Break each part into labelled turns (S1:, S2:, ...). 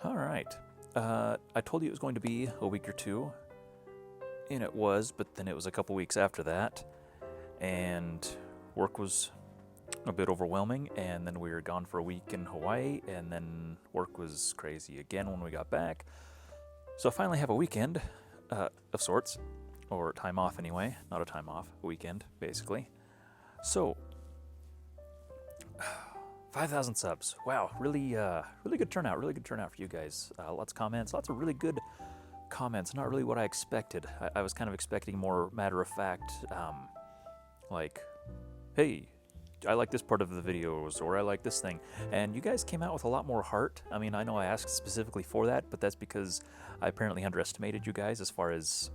S1: All right. I told you it was going to be a week or two, and it was, but then it was a couple weeks after that, and work was a bit overwhelming, and then we were gone for a week in Hawaii, and then work was crazy again when we got back. So I finally have a weekend of sorts, or time off anyway, not a time off, a weekend, basically. So, 5,000 subs. Wow, really good turnout. Really good turnout for you guys. Lots of comments. Lots of really good comments. Not really what I expected. I was kind of expecting more matter of fact, like, hey, I like this part of the videos, or I like this thing. And you guys came out with a lot more heart. I mean, I know I asked specifically for that, but that's because I apparently underestimated you guys as far as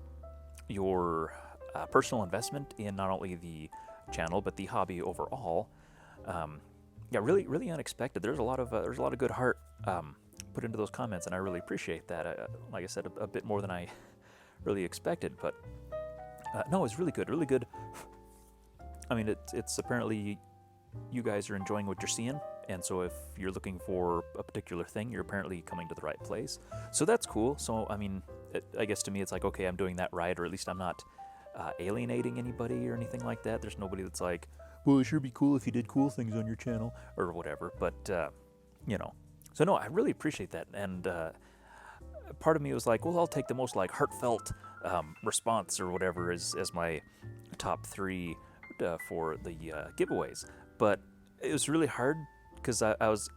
S1: your personal investment in not only the channel but the hobby overall. Yeah, really unexpected. There's a lot of good heart put into those comments, and I really appreciate that. Like I said, a bit more than I really expected, but no, it's really good, really good. I mean, it's apparently you guys are enjoying what you're seeing, and so if you're looking for a particular thing, you're apparently coming to the right place. So that's cool. So I mean, I guess to me it's like, okay, I'm doing that right, or at least I'm not alienating anybody or anything like that. There's nobody that's like, well, it sure be cool if you did cool things on your channel or whatever. But you know, so no, I really appreciate that. And part of me was like, well, I'll take the most like heartfelt response or whatever as my top three for the giveaways. But it was really hard because I was,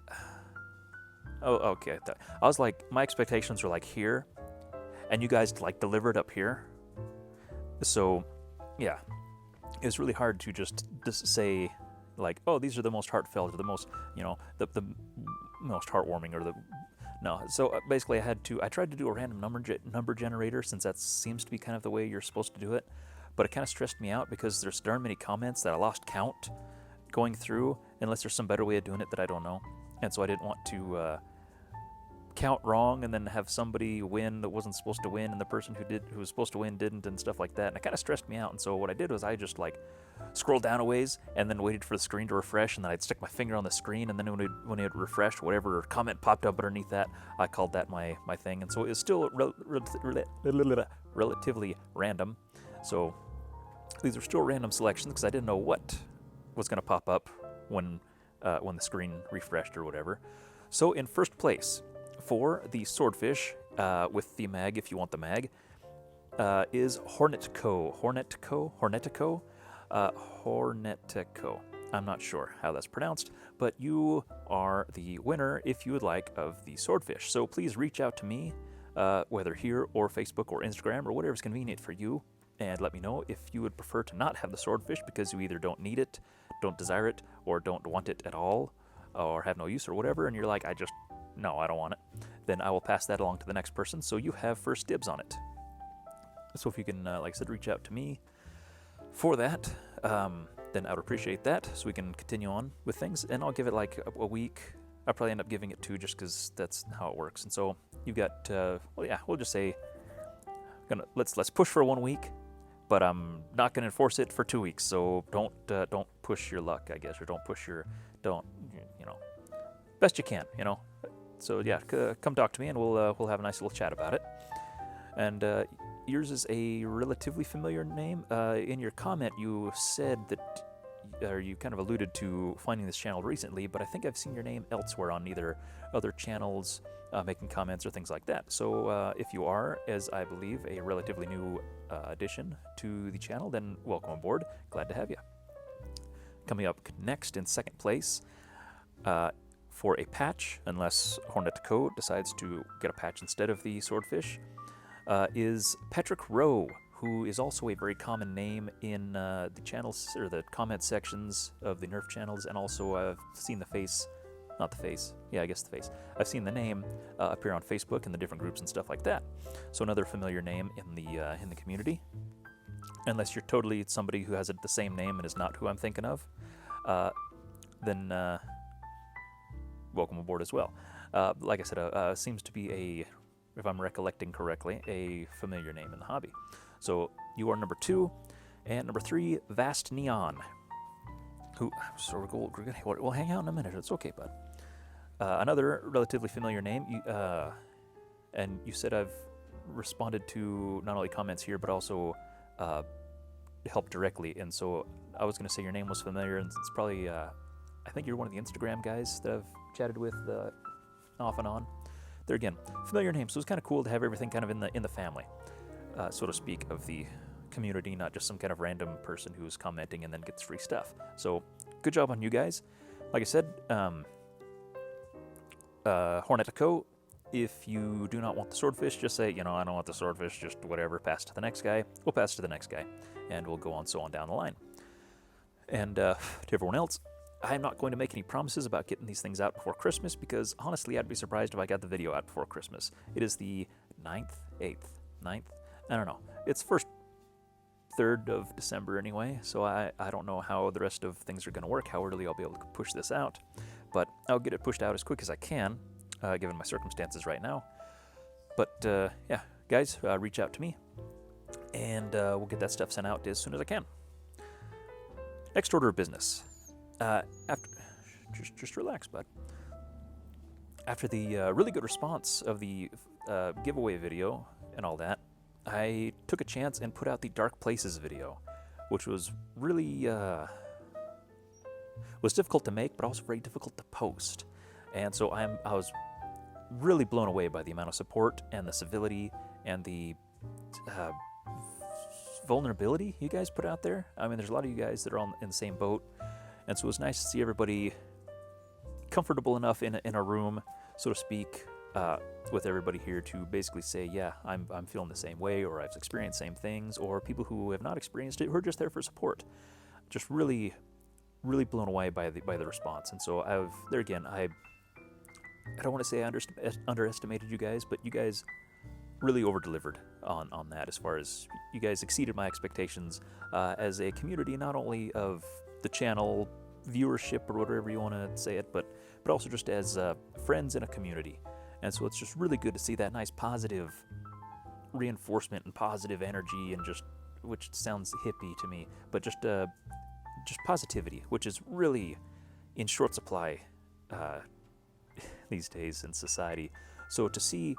S1: oh, okay. I was like, my expectations were like here, and you guys like delivered up here. So, yeah, it was really hard to just say like, oh, these are the most heartfelt, or the most, the most heartwarming, or the no. So basically, I tried to do a random number generator, since that seems to be kind of the way you're supposed to do it. But it kind of stressed me out because there's darn many comments that I lost count going through, unless there's some better way of doing it that I don't know. And so I didn't want to count wrong and then have somebody win that wasn't supposed to win, and the person who was supposed to win didn't, and stuff like that. And it kind of stressed me out. And so what I did was I just like scrolled down a ways and then waited for the screen to refresh, and then I'd stick my finger on the screen, and then when it refreshed, whatever comment popped up underneath that, I called that my thing. And so it was still relatively random. So these are still random selections because I didn't know what was going to pop up when the screen refreshed or whatever. So in first place for the swordfish with the mag, if you want the mag, is Hornetteco. Hornetteco. I'm not sure how that's pronounced, but you are the winner if you would like of the swordfish. So please reach out to me, whether here or Facebook or Instagram or whatever's convenient for you, and let me know if you would prefer to not have the swordfish because you either don't need it, don't desire it, or don't want it at all, or have no use or whatever, and you're like, no, I don't want it. Then I will pass that along to the next person, so you have first dibs on it. So if you can, like I said, reach out to me for that, then I would appreciate that, so we can continue on with things. And I'll give it like a week. I'll probably end up giving it 2 just because that's how it works. And so you've got, well, yeah, we'll just say, let's push for 1 week. But I'm not going to enforce it for 2 weeks, so don't push your luck, I guess, or best you can, So yeah, come talk to me, and we'll have a nice little chat about it. And yours is a relatively familiar name. In your comment, you said that, or you kind of alluded to finding this channel recently, but I think I've seen your name elsewhere on either other channels, making comments or things like that. So if you are, as I believe, a relatively new addition to the channel, then welcome aboard. Glad to have you. Coming up next in second place for a patch, unless Hornetteco decides to get a patch instead of the swordfish, is Patrick Rowe, who is also a very common name in the channels or the comment sections of the Nerf channels, and also I've seen the face. Not the face. Yeah, I guess the face. I've seen the name appear on Facebook in the different groups and stuff like that. So another familiar name in the community. Unless you're totally somebody who has the same name and is not who I'm thinking of, then welcome aboard as well. Like I said, seems to be if I'm recollecting correctly, a familiar name in the hobby. So you are number 2, and number 3, Vastneon. We'll hang out in a minute. It's okay, bud. Another relatively familiar name, and you said I've responded to not only comments here, but also help directly. And so I was going to say your name was familiar, and it's probably, I think you're one of the Instagram guys that I've chatted with off and on. There again, familiar name. So it's kind of cool to have everything kind of in the family, so to speak, of the community, not just some kind of random person who's commenting and then gets free stuff. So good job on you guys. Like I said, Hornetteco, if you do not want the swordfish, just say, I don't want the swordfish, just whatever, pass to the next guy. We'll pass to the next guy, and we'll go on so on down the line. And to everyone else, I'm not going to make any promises about getting these things out before Christmas, because honestly, I'd be surprised if I got the video out before Christmas. It is the 9th, 9th, I don't know. It's first 3rd of December anyway, so I don't know how the rest of things are going to work, how early I'll be able to push this out, but I'll get it pushed out as quick as I can, given my circumstances right now. But yeah, guys, reach out to me, and we'll get that stuff sent out as soon as I can. Next order of business. After, just relax, bud. After the really good response of the giveaway video and all that, I took a chance and put out the Dark Places video, which was really was difficult to make, but also very difficult to post. And so I was really blown away by the amount of support and the civility and the vulnerability you guys put out there. I mean, there's a lot of you guys that are in the same boat, and so it was nice to see everybody comfortable enough in a room, so to speak, with everybody here to basically say, yeah, I'm feeling the same way, or I've experienced the same things, or people who have not experienced it who are just there for support. Just really, really blown away by the response. And so I don't want to say I underestimated you guys, but you guys really over-delivered on that, as far as you guys exceeded my expectations as a community, not only of the channel viewership or whatever you want to say it, but also just as friends in a community. And so it's just really good to see that nice positive reinforcement and positive energy, and just, which sounds hippie to me, but just positivity, which is really in short supply these days in society. So to see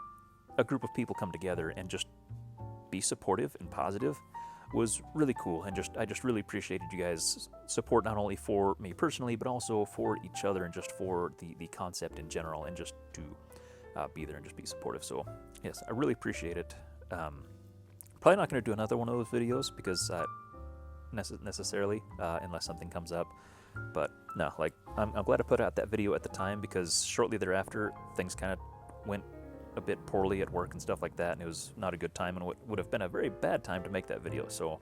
S1: a group of people come together and just be supportive and positive was really cool, and I just really appreciated you guys' support, not only for me personally, but also for each other, and just for the concept in general, and just to be there and just be supportive. So yes, I really appreciate it. Probably not going to do another one of those videos, because necessarily, unless something comes up. But no, like, I'm glad I put out that video at the time, because shortly thereafter things kind of went a bit poorly at work and stuff like that, and it was not a good time, and would have been a very bad time to make that video. So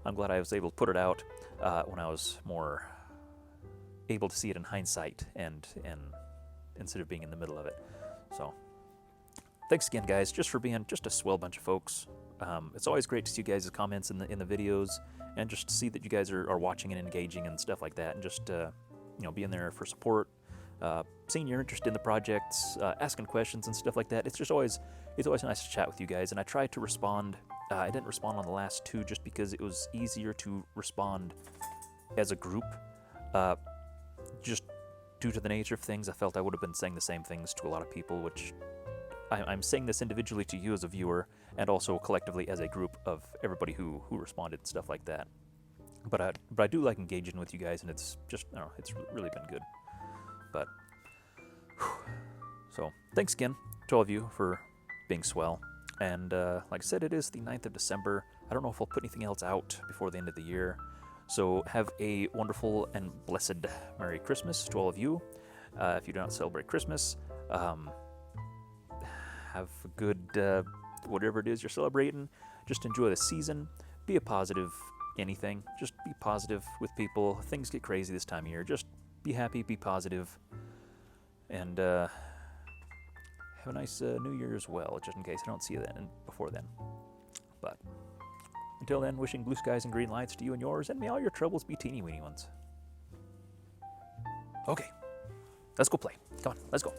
S1: I'm glad I was able to put it out when I was more able to see it in hindsight, and instead of being in the middle of it. So thanks again, guys, just for being just a swell bunch of folks. It's always great to see you guys' comments in the videos, and just to see that you guys are watching and engaging and stuff like that, and just being there for support, seeing your interest in the projects, asking questions and stuff like that. It's always nice to chat with you guys. And I tried to respond. I didn't respond on the last two, just because it was easier to respond as a group, just due to the nature of things. I felt I would have been saying the same things to a lot of people, which I'm saying this individually to you as a viewer, and also collectively as a group of everybody who responded and stuff like that. But I do like engaging with you guys, and it's just, I don't know, it's really been good. But so thanks again to all of you for being swell. And like I said, it is the 9th of December. I don't know if I'll put anything else out before the end of the year. So have a wonderful and blessed Merry Christmas to all of you. If you do not celebrate Christmas, have a good whatever it is you're celebrating. Just enjoy the season. Be a positive anything. Just be positive with people. Things get crazy this time of year. Just be happy, be positive, and have a nice New Year as well, just in case I don't see you then before then. But until then, wishing blue skies and green lights to you and yours, and may all your troubles be teeny weeny ones. Okay, let's go play. Come on, let's go.